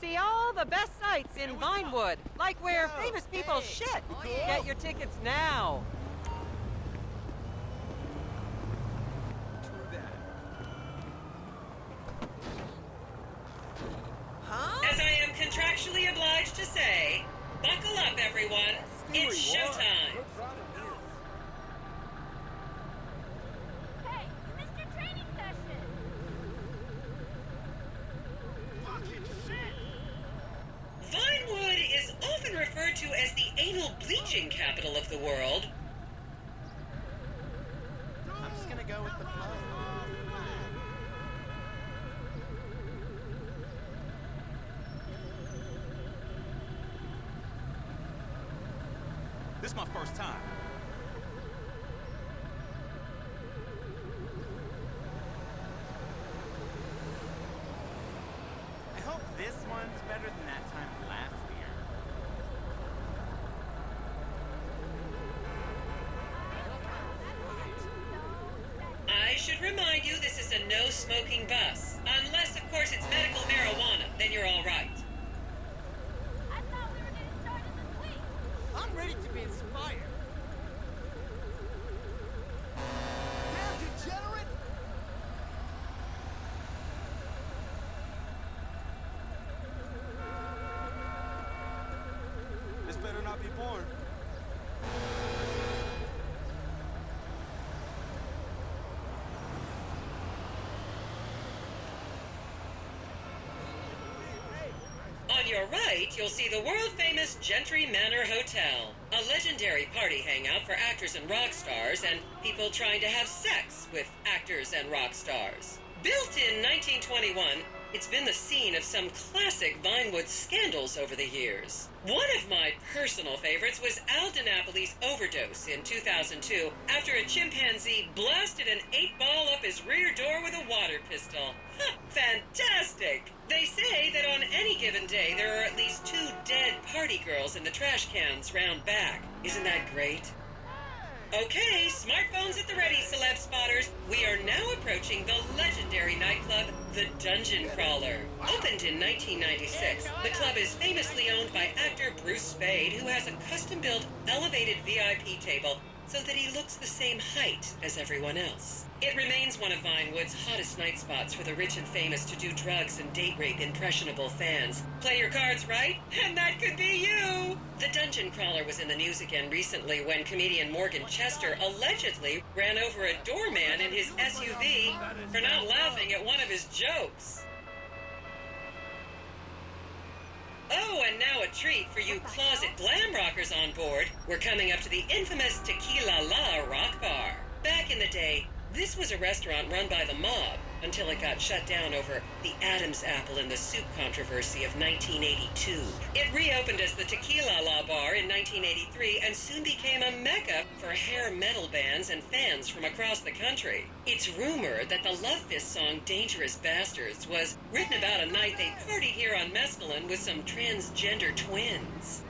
see all the best sights in Vinewood, like where famous people shit. Get your tickets now. As I am contractually obliged to say, buckle up, everyone. It's showtime. Hey, you missed your training session. Fucking shit! Vinewood is often referred to as the anal bleaching capital of the world. I'm just gonna go with the flow. This is my first time. I hope this one's better than that time last year. I should remind you this is a no-smoking bus. Unless, of course, it's medical marijuana, then you're all right. I thought we were getting started this week. I'm ready to be inspired. Damn degenerate! This better not be born. On your right, you'll see the world-famous Gentry Manor Hotel, a legendary party hangout for actors and rock stars and people trying to have sex with actors and rock stars. Built in 1921, it's been the scene of some classic Vinewood scandals over the years. One of my personal favorites was Al DiNapoli's overdose in 2002 after a chimpanzee blasted an 8-ball up his rear door with a water pistol. Fantastic! They say that on any given day there are at least 2 dead party girls in the trash cans round back. Isn't that great? Okay, smartphones at the ready, celeb spotters. We are now approaching the legendary nightclub, the Dungeon Crawler. Opened in 1996, the club is famously owned by actor Bruce Spade, who has a custom-built elevated VIP table so that he looks the same height as everyone else. It remains one of Vinewood's hottest night spots for the rich and famous to do drugs and date rape impressionable fans. Play your cards right, and that could be you! The Dungeon Crawler was in the news again recently when comedian Morgan Chester allegedly ran over a doorman in his SUV for not laughing at one of his jokes. Oh, and now a treat for you closet glam rockers on board. We're coming up to the infamous Tequila Rock Bar. Back in the day, this was a restaurant run by the mob until it got shut down over the Adam's apple in the soup controversy of 1982. It reopened as the Tequila Bar in 1983 and soon became a mecca for hair metal bands and fans from across the country. It's rumored that the Love Fist song Dangerous Bastards was written about a night they partied here on mescaline with some transgender twins.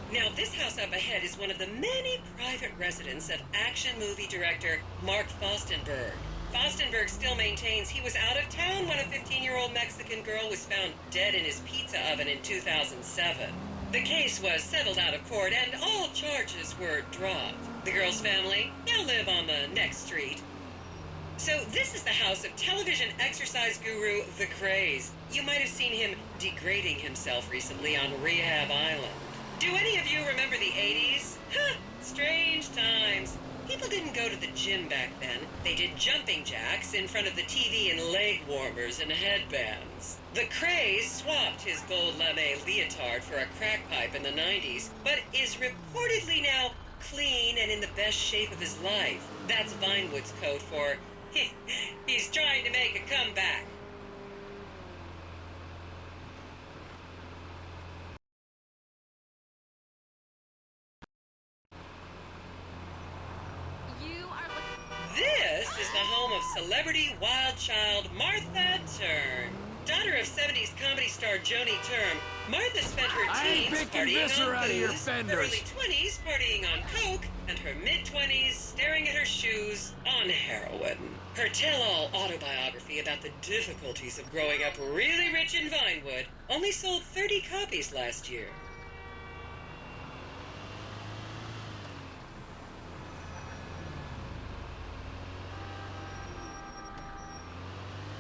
Now, this house up ahead is one of the many private residence of action movie director Mark Fostenberg. Fostenberg still maintains he was out of town when a 15-year-old Mexican girl was found dead in his pizza oven in 2007. The case was settled out of court and all charges were dropped. The girl's family now live on the next street. So this is the house of television exercise guru The Craze. You might have seen him degrading himself recently on Rehab Island. Do any of you remember the 80s? Strange times. People didn't go to the gym back then. They did jumping jacks in front of the TV and leg warmers and headbands. The Craze swapped his gold lame leotard for a crack pipe in the 90s, but is reportedly now clean and in the best shape of his life. That's Vinewood's code for, he's trying to make a comeback. This is the home of celebrity wild child Martha Turn. Daughter of 70s comedy star Joni Term, Martha spent her teens partying on booze, her early 20s partying on coke, and her mid-20s staring at her shoes on heroin. Her tell-all autobiography about the difficulties of growing up really rich in Vinewood only sold 30 copies last year.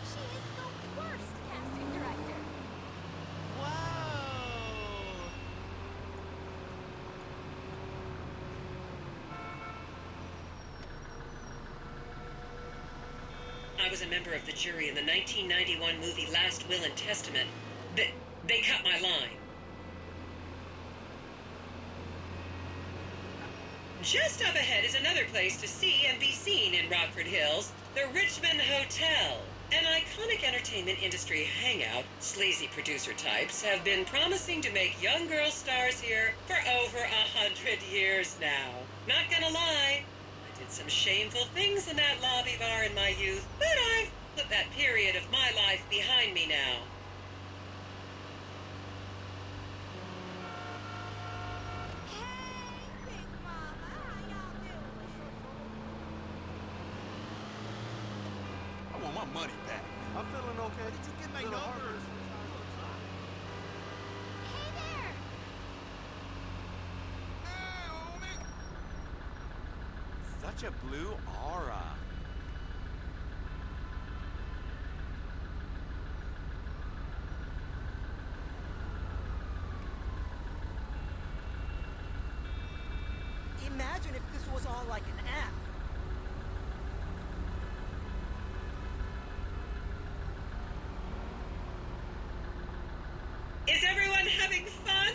She is the worst casting director. Whoa! I was a member of the jury in the 1991 movie Last Will and Testament. They cut my line. Just up ahead is another place to see and be seen in Rockford Hills, the Richmond Hotel. An iconic entertainment industry hangout, sleazy producer types have been promising to make young girl stars here for over 100 years now. Not gonna lie, I did some shameful things in that lobby bar in my youth, but I've put that period of my life behind me now. Hey, Big Mama, how y'all doing? I want my money back. I'm feeling okay. Did you get my numbers? Hey there! Such a blue aura. Imagine if this was all like an app. Is everyone having fun?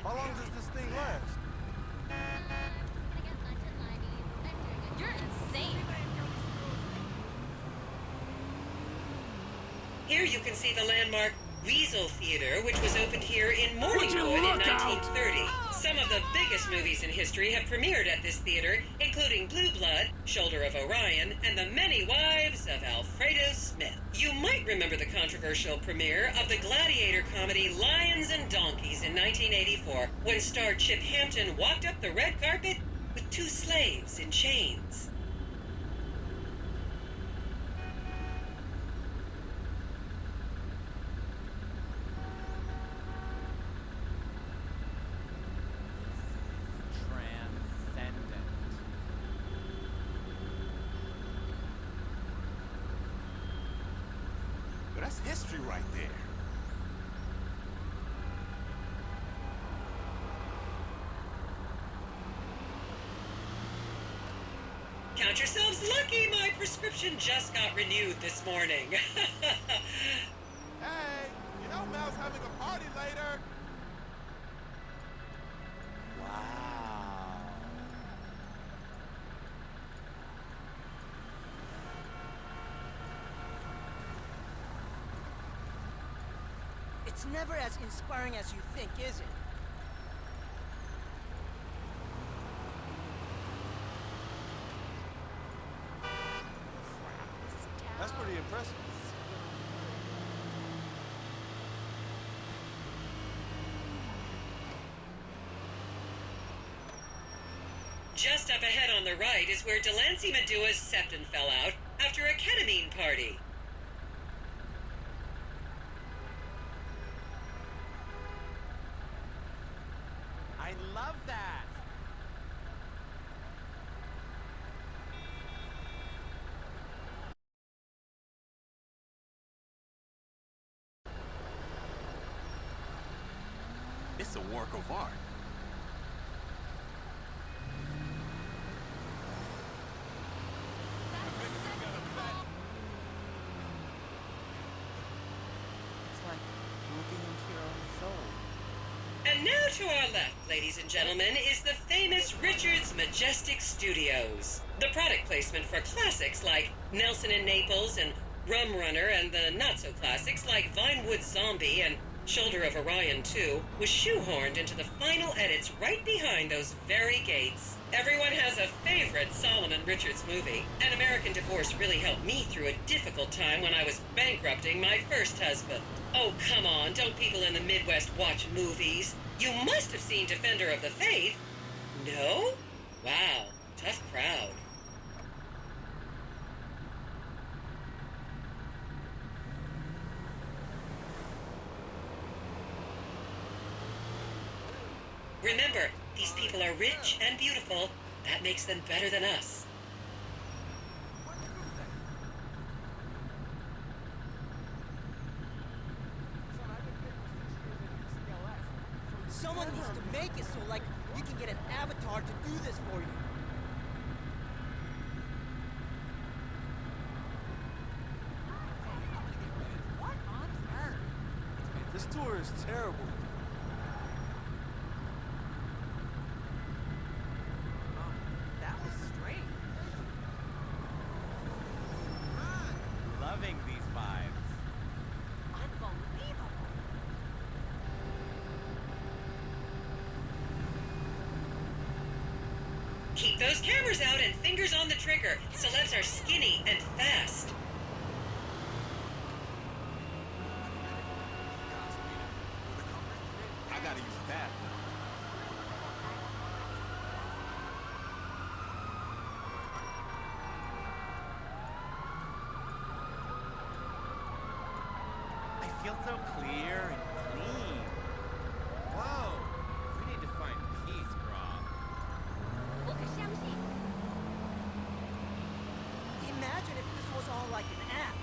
How long does this thing last? You're insane. Here you can see the landmark Weasel Theater, which was opened here in Morningwood in 1930. Some of the biggest movies in history have premiered at this theater, including Blue Blood, Shoulder of Orion, and The Many Wives of Alfredo Smith. You might remember the controversial premiere of the gladiator comedy Lions and Donkeys in 1984, when star Chip Hampton walked up the red carpet with two slaves in chains. Transcendent. But that's history right there. Count yourselves lucky, my prescription just got renewed this morning. Hey, you know Mel's having a party later. Wow. It's never as inspiring as you think, is it? That's pretty impressive. Just up ahead on the right is where Delancey Medua's septon fell out after a ketamine party. I love that. It's a work of art. It's like looking into your own soul. And now to our left, ladies and gentlemen, is the famous Richard's Majestic Studios. The product placement for classics like Nelson and Naples and Rum Runner, and the not-so-classics like Vinewood Zombie and Shoulder of Orion 2, was shoehorned into the final edits right behind those very gates. Everyone has a favorite Solomon Richards movie. An American Divorce really helped me through a difficult time when I was bankrupting my first husband. Oh, come on, don't people in the Midwest watch movies? You must have seen Defender of the Faith. No? Wow, tough crowd. Remember, these people are rich and beautiful. That makes them better than us. Someone needs to make it so, like, you can get an avatar to do this for you. What on earth? This tour is terrible. That was strange. Loving these vibes. Unbelievable. Keep those cameras out and fingers on the trigger. Celebs are skinny and fast. I gotta use the bathroom. I feel so clear and clean. Whoa. We need to find peace, bro. 不可相信。 Imagine if this was all like an app.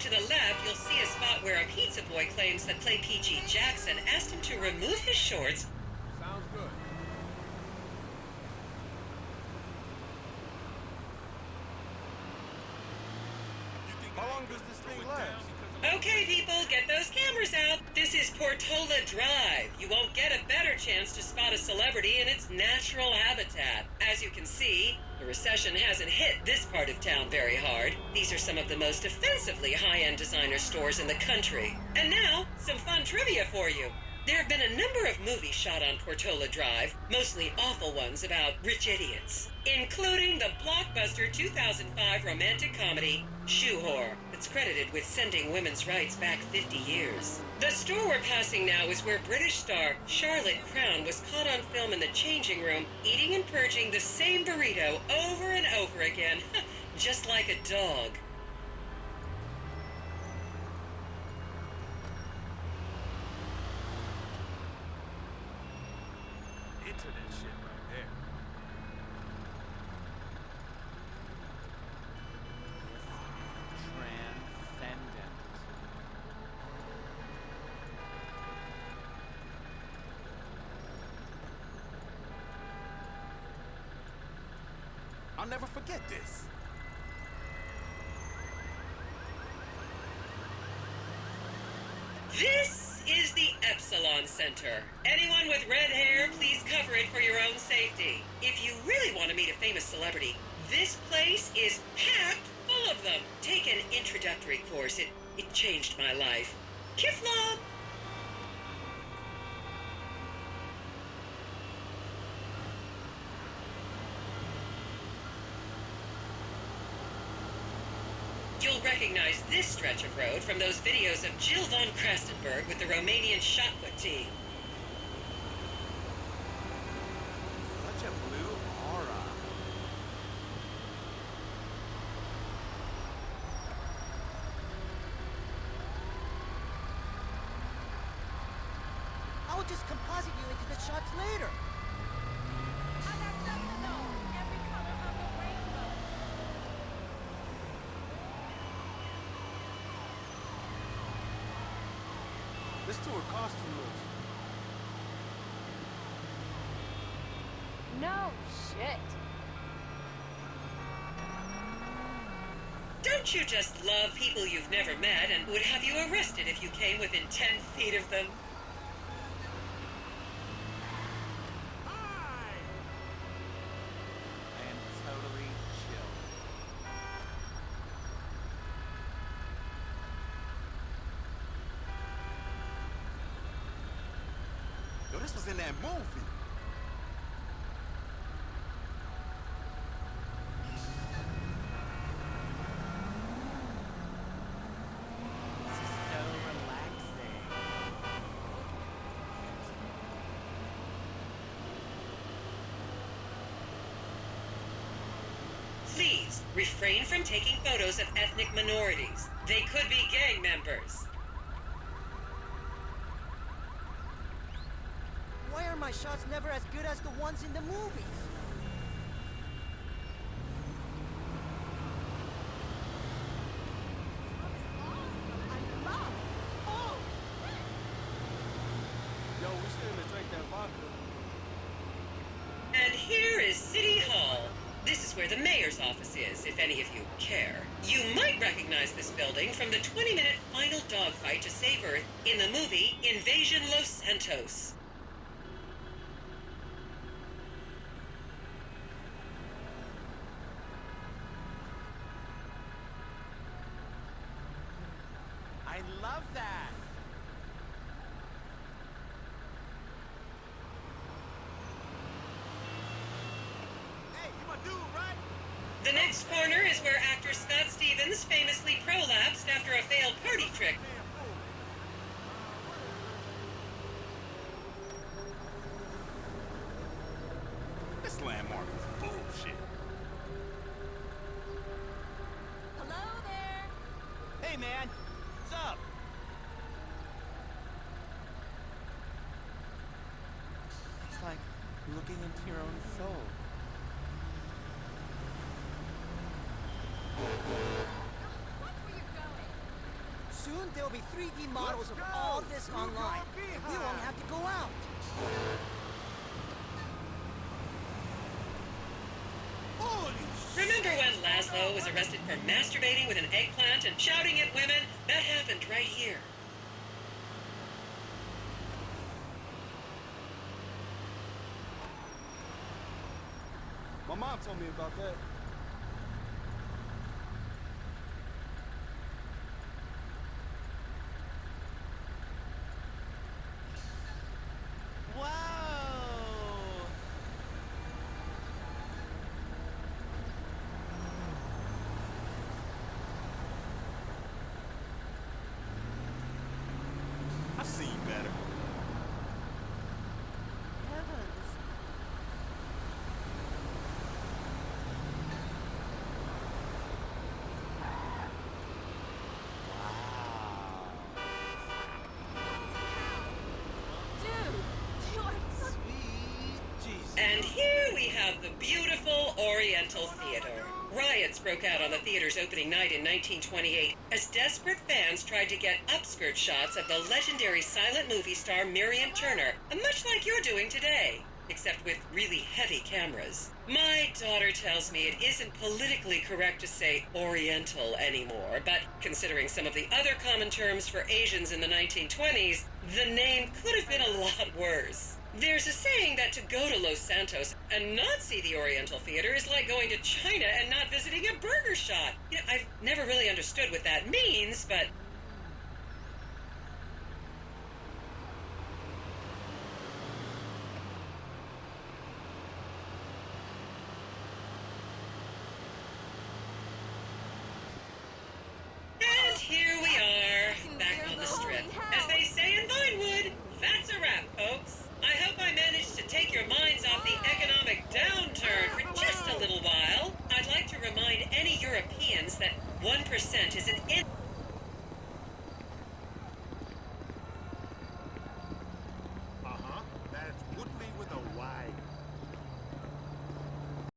To the left, you'll see a spot where a pizza boy claims that Clay P.G. Jackson asked him to remove his shorts. Sounds good. How long does this thing last? Okay, people, get those cameras out. This is Portola Drive. You won't get a better chance to spot a celebrity in its natural habitat. As you can see, the recession hasn't hit this part of town very hard. These are some of the most offensively high-end designer stores in the country. And now, some fun trivia for you. There have been a number of movies shot on Portola Drive, mostly awful ones about rich idiots, including the blockbuster 2005 romantic comedy, Shoe Whore. It's credited with sending women's rights back 50 years. The store we're passing now is where British star Charlotte Crown was caught on film in the changing room, eating and purging the same burrito over and over again, just like a dog. Internet shit right there. Transcendent. I'll never forget this. This is the Epsilon Center. Anyone with red hair, please cover it for your own safety. If you really want to meet a famous celebrity, this place is packed full of them. Take an introductory course. It changed my life. Kifla! You'll recognize this stretch of road from those videos of Jill von Krastenberg with the Romanian shot put team. Such a blue aura. I will just composite you into the shots later. I got something to know. Every color of the rainbow. This tour costs too much. No shit. Don't you just love people you've never met and would have you arrested if you came within 10 feet of them? I am totally in that movie. So relaxing. Please refrain from taking photos of ethnic minorities. They could be gang members. Why are my shots never as good as the ones in the movies? Yo, we shouldn't have drank that vodka. And here is City Hall. This is where the mayor's office is, if any of you care. You might recognize this building from the 20-minute final dogfight to save Earth in the movie Invasion Los Santos. I love that. Hey, you my dude, right? The next corner is where actor Scott Stevens famously prolapsed after a failed party trick. This landmark is bullshit. Hello there. Hey, man. What's up? It's like looking into your own soul. Watch where you're going. Soon there'll be 3D models of all this online. And we won't have to go out. Remember when Laszlo was arrested for masturbating with an eggplant and shouting at women? That happened right here. My mom told me about that. Whoa! I've seen better. Dude, you are so Sweet Jesus. And here we have the beautiful Oriental Theater. Riots broke out on the theater's opening night in 1928 as desperate fans tried to get upskirt shots of the legendary silent movie star Miriam Turner, much like you're doing today, except with really heavy cameras. My daughter tells me it isn't politically correct to say Oriental anymore, but considering some of the other common terms for Asians in the 1920s, the name could have been a lot worse. There's a saying that to go to Los Santos and not see the Oriental Theater is like going to China and not visiting a burger shop. You know, I've never really understood what that means, but... And here we are, back on the strip. As they say in Vinewood, that's a wrap, folks. I hope I managed to take your minds off the economic downturn for just a little while. I'd like to remind any Europeans that 1% is an